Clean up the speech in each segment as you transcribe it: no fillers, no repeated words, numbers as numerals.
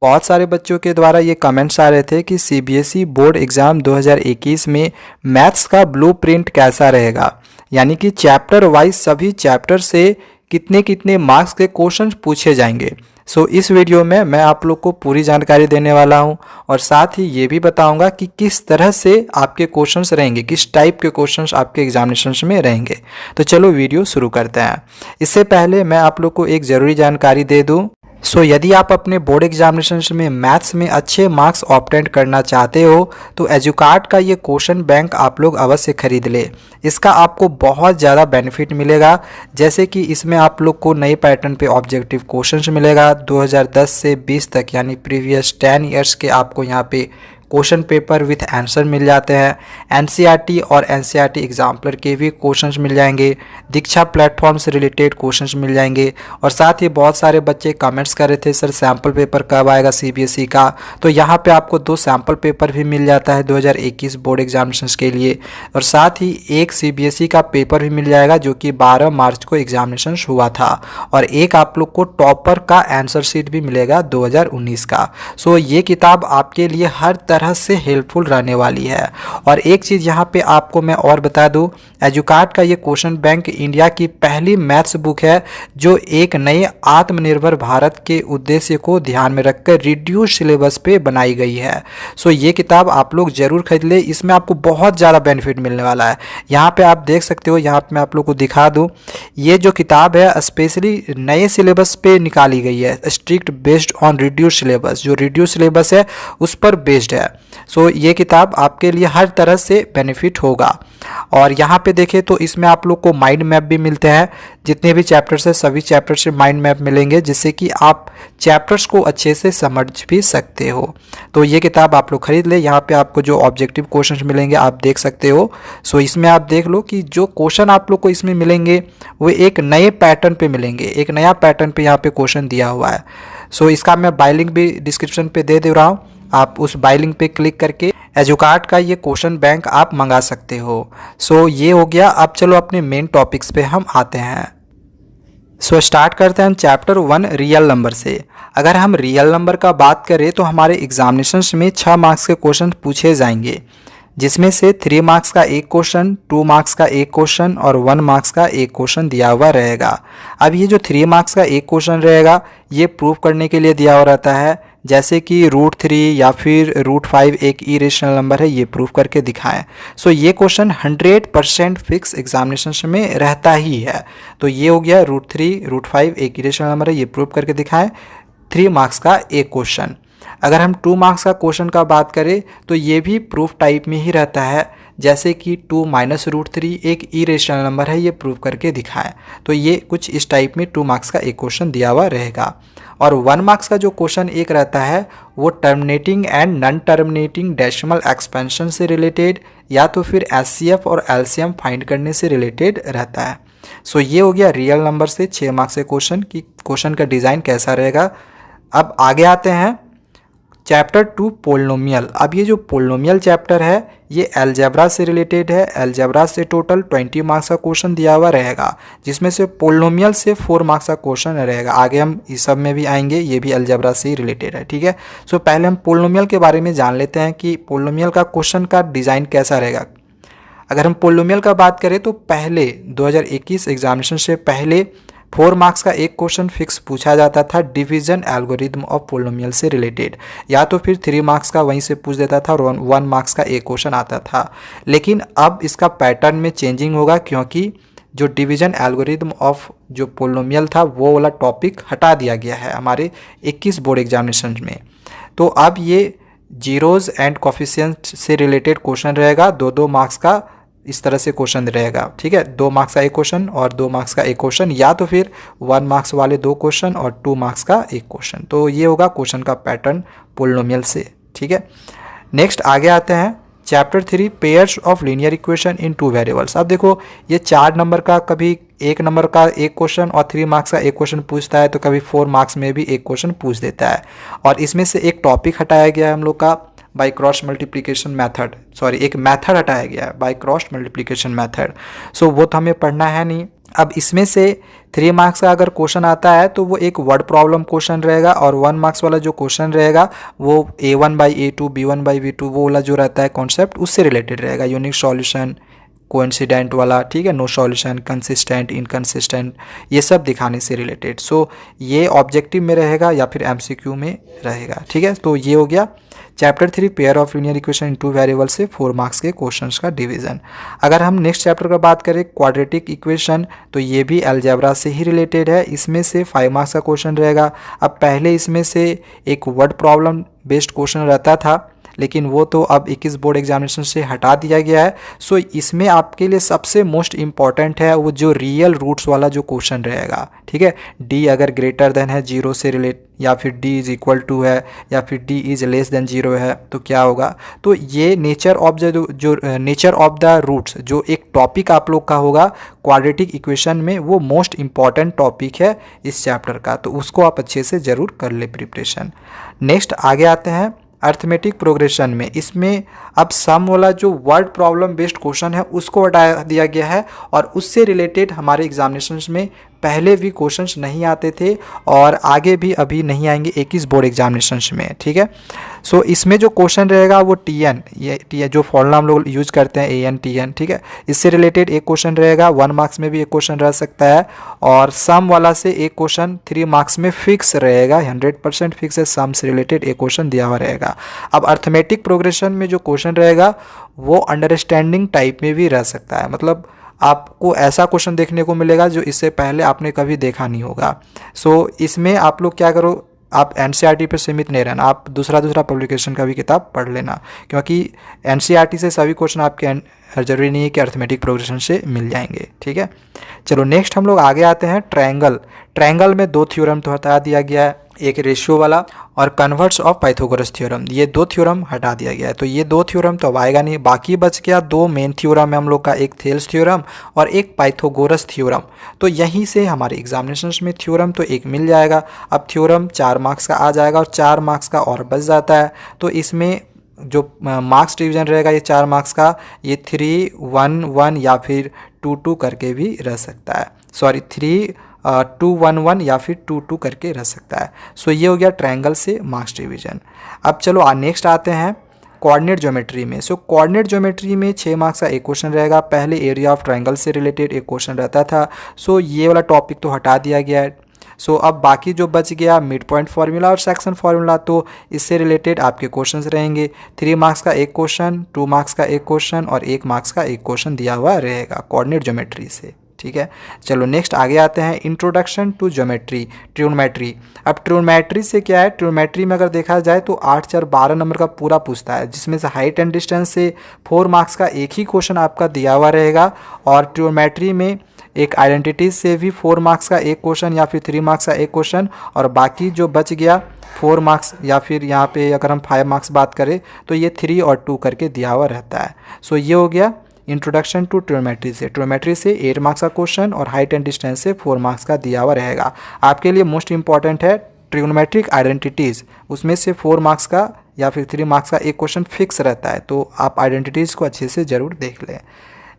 बहुत सारे बच्चों के द्वारा ये कमेंट्स आ रहे थे कि सीबीएसई बोर्ड एग्ज़ाम 2021 में मैथ्स का ब्लूप्रिंट कैसा रहेगा, यानी कि चैप्टर वाइज सभी चैप्टर से कितने कितने मार्क्स के क्वेश्चन पूछे जाएंगे। इस वीडियो में मैं आप लोग को पूरी जानकारी देने वाला हूं और साथ ही ये भी बताऊंगा कि किस तरह से आपके क्वेश्चंस रहेंगे, किस टाइप के क्वेश्चंस आपके एग्जामिनेशंस में रहेंगे। तो चलो वीडियो शुरू करते हैं। इससे पहले मैं आप लोग को एक ज़रूरी जानकारी दे दूं। यदि आप अपने बोर्ड एग्जामिनेशंस में मैथ्स में अच्छे मार्क्स ऑब्टेन करना चाहते हो तो एजुकार्ट का ये क्वेश्चन बैंक आप लोग अवश्य खरीद ले। इसका आपको बहुत ज़्यादा बेनिफिट मिलेगा, जैसे कि इसमें आप लोग को नए पैटर्न पे ऑब्जेक्टिव क्वेश्चंस मिलेगा 2010 से 20 तक, यानी प्रीवियस 10 ईयर्स के आपको यहाँ पे क्वेश्चन पेपर विथ आंसर मिल जाते हैं। एनसीईआरटी और एनसीईआरटी एग्जाम्पलर के भी क्वेश्चंस मिल जाएंगे। दीक्षा प्लेटफॉर्म से रिलेटेड क्वेश्चंस मिल जाएंगे। और साथ ही बहुत सारे बच्चे कमेंट्स कर रहे थे सर सैम्पल पेपर कब आएगा सीबीएसई का, तो यहाँ पे आपको 2 सैम्पल पेपर भी मिल जाता है 2021 बोर्ड एग्जामिनेशंस के लिए। और साथ ही एक सीबीएसई का पेपर भी मिल जाएगा जो कि 12 मार्च को एग्जामिनेशन हुआ था, और एक आप लोग को टॉपर का आंसर शीट भी मिलेगा 2019 का। ये किताब आपके लिए हर तरह से हेल्पफुल रहने वाली है। और एक चीज़ यहाँ पे आपको मैं और बता दूँ, एजुकार्ट का ये क्वेश्चन बैंक इंडिया की पहली मैथ्स बुक है जो एक नए आत्मनिर्भर भारत के उद्देश्य को ध्यान में रखकर रिड्यूस सिलेबस पे बनाई गई है। ये किताब आप लोग जरूर खरीद ले, इसमें आपको बहुत ज़्यादा बेनिफिट मिलने वाला है। यहाँ पे आप देख सकते हो, यहाँ पे मैं आप लोग को दिखा दूँ, ये जो किताब है स्पेशली नए सिलेबस पे निकाली गई है, strict based on reduce syllabus. जो रिड्यूस सिलेबस है उस पर बेस्ड है। ये किताब आपके लिए हर तरह से बेनिफिट होगा। और यहाँ पे देखें तो इसमें आप लोग को माइंड मैप भी मिलते हैं। जितने भी चैप्टर्स है सभी चैप्टर से माइंड मैप मिलेंगे, जिससे कि आप चैप्टर्स को अच्छे से समझ भी सकते हो। तो ये किताब आप लोग खरीद ले। यहाँ पे आपको जो ऑब्जेक्टिव क्वेश्चन मिलेंगे आप देख सकते हो। इसमें आप देख लो कि जो क्वेश्चन आप लोग को इसमें मिलेंगे वो एक नए पैटर्न पे मिलेंगे, एक नया पैटर्न पे यहाँ पे क्वेश्चन दिया हुआ है। इसका मैं बाय लिंक भी डिस्क्रिप्शन पे दे रहा हूँ, आप उस बाय लिंक पे क्लिक करके एजुकार्ट का ये क्वेश्चन बैंक आप मंगा सकते हो। ये हो गया। अब चलो अपने मेन टॉपिक्स पे हम आते हैं। स्टार्ट करते हैं हम चैप्टर 1 रियल नंबर से। अगर हम रियल नंबर का बात करें तो हमारे एग्जामिनेशंस में 6 मार्क्स के क्वेश्चन पूछे जाएंगे, जिसमें से 3 मार्क्स का एक क्वेश्चन, 2 मार्क्स का एक क्वेश्चन और 1 मार्क्स का एक क्वेश्चन दिया हुआ रहेगा। अब ये जो 3 मार्क्स का एक क्वेश्चन रहेगा ये प्रूव करने के लिए दिया हुआ रहता है, जैसे कि √3 या फिर √5 एक इरेशनल नंबर है, ये प्रूव करके दिखाएं। ये क्वेश्चन 100% फिक्स एग्जामिनेशन में रहता ही है। तो ये हो गया √3 √5 एक इरेशनल नंबर है, ये प्रूव करके दिखाएं। 3 मार्क्स का एक क्वेश्चन। अगर हम 2 मार्क्स का क्वेश्चन का बात करें तो ये भी प्रूफ टाइप में ही रहता है, जैसे कि 2 माइनस √3 एक इरेशनल नंबर है, ये प्रूव करके दिखाएं। तो ये कुछ इस टाइप में 2 मार्क्स का एक क्वेश्चन दिया हुआ रहेगा। और 1 मार्क्स का जो क्वेश्चन एक रहता है वो terminating and non terminating decimal expansion से रिलेटेड या तो फिर एचसीएफ और एलसीएम फाइंड करने से रिलेटेड रहता है। ये हो गया रियल नंबर से 6 मार्क्स के क्वेश्चन की क्वेश्चन का डिज़ाइन कैसा रहेगा। अब आगे आते हैं चैप्टर 2 पोलिनोमियल। अब ये जो पोलिनोमियल चैप्टर है ये अलजेब्रा से रिलेटेड है। अलजेब्रा से टोटल 20 मार्क्स का क्वेश्चन दिया हुआ रहेगा, जिसमें से पोलिनोमियल से 4 मार्क्स का क्वेश्चन रहेगा। आगे हम इस सब में भी आएंगे, ये भी अलजेब्रा से ही रिलेटेड है, ठीक है। पहले हम पोलिनोमियल के बारे में जान लेते हैं कि पोलिनोमियल का क्वेश्चन का डिज़ाइन कैसा रहेगा। अगर हम पोलिनोमियल का बात करें तो पहले 2021 एग्जामिनेशन से पहले 4 मार्क्स का एक क्वेश्चन फिक्स पूछा जाता था डिवीजन एल्गोरिथम ऑफ पोलिनोमियल से रिलेटेड, या तो फिर 3 मार्क्स का वहीं से पूछ देता था और 1 मार्क्स का एक क्वेश्चन आता था। लेकिन अब इसका पैटर्न में चेंजिंग होगा, क्योंकि जो डिवीजन एल्गोरिथम ऑफ जो पोलिनोमियल था वो वाला टॉपिक हटा दिया गया है हमारे 21 बोर्ड एग्जामिनेशन में। तो अब ये जीरोज एंड कोफिशिएंट से रिलेटेड क्वेश्चन रहेगा, 2-2 मार्क्स का इस तरह से क्वेश्चन रहेगा, ठीक है। 2 मार्क्स का एक क्वेश्चन और 2 मार्क्स का एक क्वेश्चन, या तो फिर 1 मार्क्स वाले 2 क्वेश्चन और 2 मार्क्स का एक क्वेश्चन। तो ये होगा क्वेश्चन का पैटर्न पोलिनोमियल से, ठीक है। नेक्स्ट आगे आते हैं chapter 3 pairs of linear equation in 2 variables. अब देखो ये 4 नंबर का कभी 1 नंबर का एक क्वेश्चन और 3 मार्क्स का एक क्वेश्चन पूछता है, तो कभी 4 मार्क्स में भी एक क्वेश्चन पूछ देता है। और इसमें से एक टॉपिक हटाया गया है हम लोग का बाय क्रॉस मल्टीप्लिकेशन मेथड, एक मेथड हटाया गया है बाय क्रॉस मल्टीप्लिकेशन मेथड। वो तो हमें पढ़ना है नहीं, अब इसमें से 3 मार्क्स का अगर क्वेश्चन आता है तो वो एक वर्ड प्रॉब्लम क्वेश्चन रहेगा, और 1 मार्क्स वाला जो क्वेश्चन रहेगा वो A1/A2 B1/B2 वो वाला जो रहता है कॉन्सेप्ट उससे रिलेटेड रहेगा, यूनिक सॉल्यूशन, कोइंसिडेंट वाला, ठीक है, नो सॉल्यूशन, कंसिस्टेंट, इनकंसिस्टेंट, ये सब दिखाने से रिलेटेड। सो ये ऑब्जेक्टिव में रहेगा या फिर MCQ में रहेगा, ठीक है। तो ये हो गया chapter 3 pair of linear equation in 2 variable से 4 मार्क्स के क्वेश्चंस का डिवीजन। अगर हम नेक्स्ट चैप्टर का बात करें क्वाड्रेटिक इक्वेशन, तो ये भी अलजेब्रा से ही रिलेटेड है, इसमें से 5 मार्क्स का क्वेश्चन रहेगा। अब पहले इसमें से एक वर्ड प्रॉब्लम बेस्ड क्वेश्चन रहता था, लेकिन वो तो अब 21 बोर्ड एग्जामिनेशन से हटा दिया गया है। सो इसमें आपके लिए सबसे मोस्ट इम्पॉर्टेंट है वो जो रियल रूट्स वाला जो क्वेश्चन रहेगा, ठीक है। डी अगर ग्रेटर देन है 0 से रिलेट, या फिर डी इज इक्वल टू है, या फिर डी इज लेस देन 0 है, तो क्या होगा। तो ये नेचर ऑफ जो नेचर ऑफ द रूट्स जो एक टॉपिक आप लोग का होगा क्वाड्रेटिक इक्वेशन में, वो मोस्ट इम्पॉर्टेंट टॉपिक है इस चैप्टर का, तो उसको आप अच्छे से ज़रूर कर ले प्रिपरेशन। नेक्स्ट आगे आते हैं अर्थमेटिक प्रोग्रेशन में। इसमें अब सम वाला जो वर्ड प्रॉब्लम बेस्ड क्वेश्चन है उसको हटा दिया गया है, और उससे रिलेटेड हमारे एग्जामिनेशंस में पहले भी क्वेश्चंस नहीं आते थे और आगे भी अभी नहीं आएंगे 21 बोर्ड एग्जामिनेशंस में, ठीक है। सो इसमें जो क्वेश्चन रहेगा वो TN, ये जो फॉर्मूला हम लोग यूज करते हैं AN TN, ठीक है, इससे रिलेटेड एक क्वेश्चन रहेगा। 1 मार्क्स में भी एक क्वेश्चन रह सकता है, और सम वाला से एक क्वेश्चन 3 मार्क्स में फिक्स रहेगा, 100% फिक्स है, सम से रिलेटेड एक क्वेश्चन दिया हुआ रहेगा। अब अर्थमेटिक प्रोग्रेशन में जो क्वेश्चन रहेगा वो अंडरस्टैंडिंग टाइप में भी रह सकता है, मतलब आपको ऐसा क्वेश्चन देखने को मिलेगा जो इससे पहले आपने कभी देखा नहीं होगा। सो इसमें आप लोग क्या करो, आप NCERT पे सीमित नहीं रहना, आप दूसरा पब्लिकेशन का भी किताब पढ़ लेना, क्योंकि NCERT से सभी क्वेश्चन आपके ज़रूरी नहीं है कि अर्थमेटिक प्रोग्रेशन से मिल जाएंगे, ठीक है। चलो नेक्स्ट हम लोग आगे आते हैं ट्रायंगल में 2 थ्योरम तो हटा दिया गया है, एक रेशियो वाला और कन्वर्स ऑफ पाइथागोरस थ्योरम, ये 2 थ्योरम हटा दिया गया है। तो ये 2 थ्योरम तो अब आएगा नहीं, बाकी बच गया 2 मेन थ्योरम है हम लोग का, एक थेल्स थ्योरम और एक पाइथागोरस थ्योरम। तो यहीं से हमारे एग्जामिनेशंस में थ्योरम तो एक मिल जाएगा। अब थ्योरम 4 मार्क्स का आ जाएगा और 4 मार्क्स का और बच जाता है। तो इसमें जो मार्क्स डिवीजन रहेगा ये 4 मार्क्स का, ये 3, 1, 1 या फिर 2, 2 करके भी रह सकता है, सॉरी 3, 2, 1, 1 या फिर 2, 2 करके रह सकता है। सो ये हो गया ट्रायंगल से मार्क्स डिवीजन। अब चलो नेक्स्ट आते हैं कोऑर्डिनेट ज्योमेट्री में। सो कोऑर्डिनेट ज्योमेट्री में 6 मार्क्स का एक क्वेश्चन रहेगा। पहले एरिया ऑफ ट्रायंगल से रिलेटेड एक क्वेश्चन रहता था, सो ये वाला टॉपिक तो हटा दिया गया है। सो अब बाकी जो बच गया मिड पॉइंट फार्मूला और सेक्शन फार्मूला, तो इससे रिलेटेड आपके क्वेश्चंस रहेंगे। 3 मार्क्स का एक क्वेश्चन, 2 मार्क्स का एक क्वेश्चन और 1 मार्क्स का एक क्वेश्चन दिया हुआ रहेगा कोऑर्डिनेट ज्योमेट्री से, ठीक है। चलो नेक्स्ट आगे आते हैं इंट्रोडक्शन टू ज्योमेट्री, ट्रिग्नोमेट्री। अब ट्रिग्नोमेट्री से क्या है, ट्रिग्नोमेट्री में अगर देखा जाए तो 8, 4, 12 नंबर का पूरा पूछता है, जिसमें से हाइट एंड डिस्टेंस से 4 मार्क्स का एक ही क्वेश्चन आपका दिया हुआ रहेगा, और ट्रिग्नोमेट्री में एक आइडेंटिटीज से भी 4 मार्क्स का एक क्वेश्चन या फिर 3 मार्क्स का एक क्वेश्चन, और बाकी जो बच गया 4 मार्क्स या फिर यहाँ पे अगर हम 5 मार्क्स बात करें तो ये 3 और 2 करके दिया हुआ रहता है। सो ये हो गया इंट्रोडक्शन टू ट्रिग्नोमेट्री से 8 मार्क्स का क्वेश्चन और हाइट एंड डिस्टेंस से 4 मार्क्स का दिया हुआ रहेगा। आपके लिए मोस्ट इंपॉर्टेंट है ट्रिग्नोमेट्रिक आइडेंटिटीज़, उसमें से 4 मार्क्स का या फिर 3 मार्क्स का एक क्वेश्चन फिक्स रहता है, तो आप आइडेंटिटीज़ को अच्छे से ज़रूर देख लें।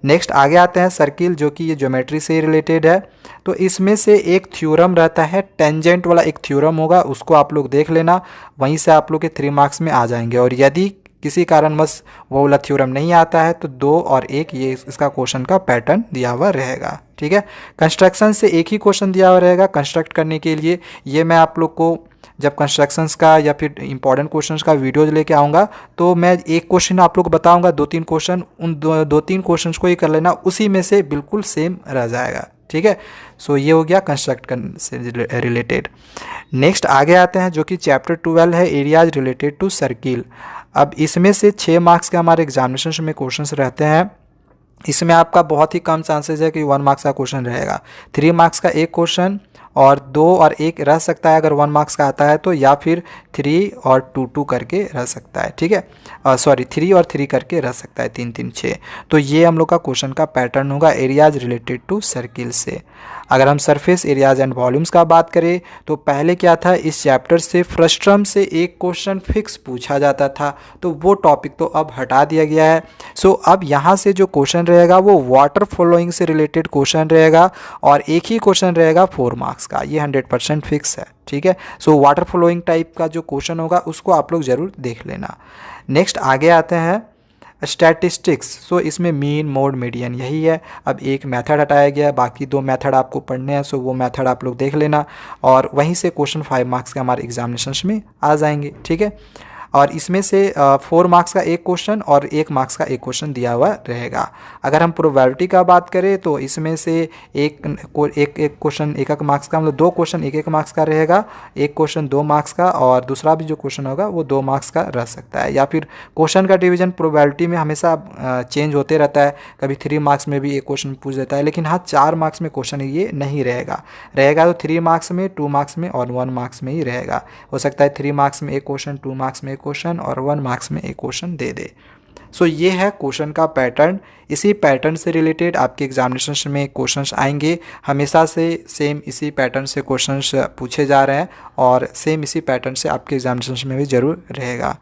नेक्स्ट आगे आते हैं सर्किल, जो कि ये ज्योमेट्री से रिलेटेड है। तो इसमें से एक थ्योरम रहता है, टेंजेंट वाला एक थ्योरम होगा, उसको आप लोग देख लेना, वहीं से आप लोग के 3 मार्क्स में आ जाएंगे। और यदि किसी कारणवश वो वाला थ्योरम नहीं आता है तो 2 और 1 ये इसका क्वेश्चन का पैटर्न दिया हुआ रहेगा, ठीक है। कंस्ट्रक्शन से एक ही क्वेश्चन दिया हुआ रहेगा कंस्ट्रक्ट करने के लिए। ये मैं आप लोग को जब कंस्ट्रक्शंस का या फिर इंपॉर्टेंट क्वेश्चंस का वीडियोज लेके आऊँगा तो मैं एक क्वेश्चन आप लोग को बताऊँगा, 2-3 क्वेश्चन, उन 2-3 क्वेश्चंस को ही कर लेना, उसी में से बिल्कुल सेम रह जाएगा, ठीक है। सो ये हो गया कंस्ट्रक्ट करने से रिलेटेड। नेक्स्ट आगे आते हैं जो कि चैप्टर 12 है, एरियाज रिलेटेड टू सर्किल। अब इसमें से 6 मार्क्स के हमारे एग्जामिनेशन में क्वेश्चंस रहते हैं। इसमें आपका बहुत ही कम चांसेस है कि 1 मार्क्स का क्वेश्चन रहेगा। 3 मार्क्स का एक क्वेश्चन और 2 और 1 रह सकता है अगर 1 मार्क्स का आता है तो, या फिर 3 और 2 2 करके रह सकता है, ठीक है। सॉरी 3 और 3 करके रह सकता है, 3 3 6। तो ये हम लोग का क्वेश्चन का पैटर्न होगा एरियाज रिलेटेड टू सर्किल से। अगर हम सरफेस एरियाज एंड वॉल्यूम्स का बात करें तो पहले क्या था, इस चैप्टर से फ्रस्ट्रम से एक क्वेश्चन फिक्स पूछा जाता था, तो वो टॉपिक तो अब हटा दिया गया है। सो अब यहाँ से जो क्वेश्चन रहेगा वो वाटर फ्लोइंग से रिलेटेड क्वेश्चन रहेगा और एक ही क्वेश्चन रहेगा 4 मार्क्स का, ये 100% फिक्स है, ठीक है। सो वाटर फ्लोइंग टाइप का जो क्वेश्चन होगा उसको आप लोग ज़रूर देख लेना। नेक्स्ट आगे आते हैं स्टैटिस्टिक्स। सो इसमें मीन मोड मीडियन यही है। अब एक मेथड हटाया गया है, बाकी 2 मेथड आपको पढ़ने हैं, सो वो मेथड आप लोग देख लेना और वहीं से क्वेश्चन 5 मार्क्स के हमारे एग्जामिनेशन में आ जाएंगे, ठीक है। और इसमें से 4 मार्क्स का एक क्वेश्चन और 1 मार्क्स का एक क्वेश्चन दिया हुआ रहेगा। अगर हम प्रोबेबिलिटी का बात करें तो इसमें से एक क्वेश्चन 1 मार्क्स का, मतलब 2 क्वेश्चन 1 मार्क्स का रहेगा, एक क्वेश्चन 2 मार्क्स का और दूसरा भी जो क्वेश्चन होगा वो 2 मार्क्स का रह सकता है। या फिर क्वेश्चन का डिवीजन प्रोबेबिलिटी में हमेशा चेंज होते रहता है, कभी 3 मार्क्स में भी एक क्वेश्चन पूछ देता है, लेकिन हाँ 4 मार्क्स में क्वेश्चन ये नहीं रहेगा तो 3 मार्क्स में, 2 मार्क्स में और 1 मार्क्स में ही रहेगा। हो सकता है 3 मार्क्स में एक क्वेश्चन, 2 मार्क्स में एक क्वेश्चन और 1 मार्क्स में एक क्वेश्चन दे दे। सो ये है क्वेश्चन का पैटर्न। इसी पैटर्न से रिलेटेड आपके एग्जामिनेशन में क्वेश्चंस आएंगे, हमेशा से सेम इसी पैटर्न से क्वेश्चंस पूछे जा रहे हैं और सेम इसी पैटर्न से आपके एग्जामिनेशन में भी ज़रूर रहेगा।